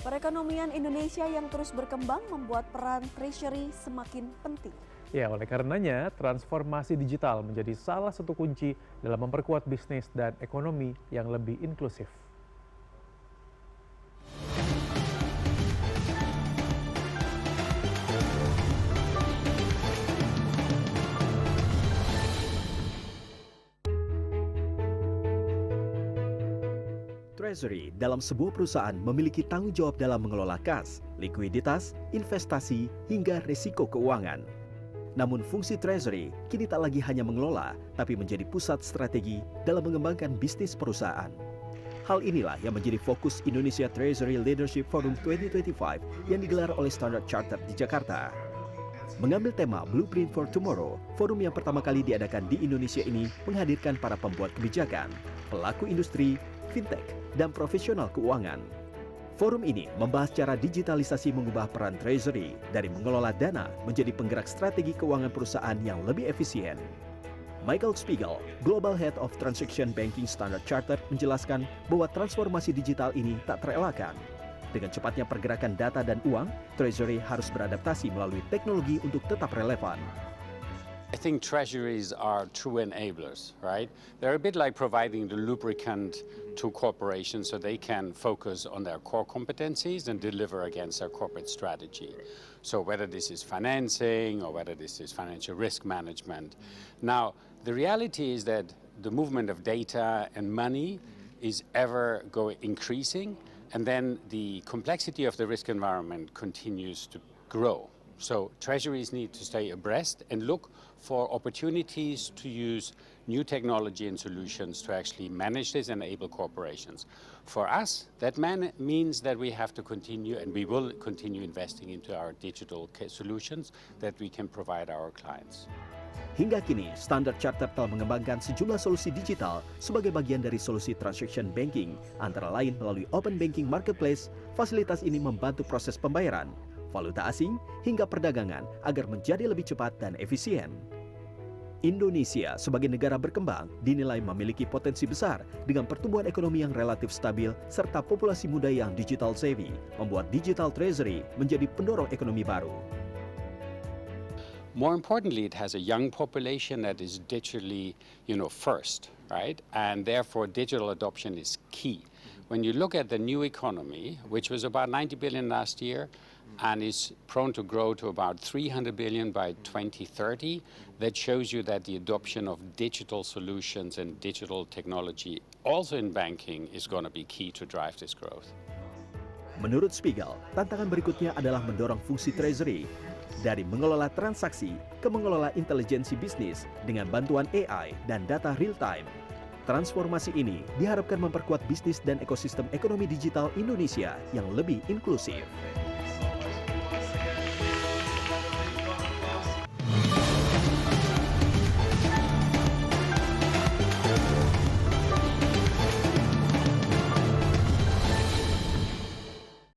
Perekonomian Indonesia yang terus berkembang membuat peran treasury semakin penting. Ya, oleh karenanya transformasi digital menjadi salah satu kunci dalam memperkuat bisnis dan ekonomi yang lebih inklusif. Treasury dalam sebuah perusahaan memiliki tanggung jawab dalam mengelola kas, likuiditas, investasi, hingga risiko keuangan. Namun fungsi Treasury kini tak lagi hanya mengelola, tapi menjadi pusat strategi dalam mengembangkan bisnis perusahaan. Hal inilah yang menjadi fokus Indonesia Treasury Leadership Forum 2025 yang digelar oleh Standard Chartered di Jakarta. Mengambil tema Blueprint for Tomorrow, forum yang pertama kali diadakan di Indonesia ini menghadirkan para pembuat kebijakan, pelaku industri, fintech, dan profesional keuangan. Forum ini membahas cara digitalisasi mengubah peran Treasury dari mengelola dana menjadi penggerak strategi keuangan perusahaan yang lebih efisien. Michael Spiegel, Global Head of Transaction Banking Standard Chartered, menjelaskan bahwa transformasi digital ini tak terelakkan. Dengan cepatnya pergerakan data dan uang, Treasury harus beradaptasi melalui teknologi untuk tetap relevan. I think treasuries are true enablers, right? They're a bit like providing the lubricant to corporations so they can focus on their core competencies and deliver against their corporate strategy. So whether this is financing or whether this is financial risk management. Now, the reality is that the movement of data and money is increasing, and then the complexity of the risk environment continues to grow. So treasuries need to stay abreast and look for opportunities to use new technology and solutions to actually manage this and enable corporations. For us, that means that we have to continue, and we will continue investing into our digital solutions that we can provide our clients. Hingga kini, Standard Chartered telah mengembangkan sejumlah solusi digital sebagai bagian dari solusi transaction banking, antara lain melalui Open Banking Marketplace. Fasilitas ini membantu proses pembayaran, valuta asing, hingga perdagangan agar menjadi lebih cepat dan efisien. Indonesia sebagai negara berkembang dinilai memiliki potensi besar dengan pertumbuhan ekonomi yang relatif stabil serta populasi muda yang digital savvy, membuat digital treasury menjadi pendorong ekonomi baru. More importantly, it has a young population that is digitally, first, right? And therefore, digital adoption is key. When you look at the new economy, which was about 90 billion last year and is prone to grow to about 300 billion by 2030, that shows you that the adoption of digital solutions and digital technology also in banking is going to be key to drive this growth. Menurut Spiegel, tantangan berikutnya adalah mendorong fungsi treasury dari mengelola transaksi ke mengelola intelijensi bisnis dengan bantuan AI dan data real-time. Transformasi ini diharapkan memperkuat bisnis dan ekosistem ekonomi digital Indonesia yang lebih inklusif.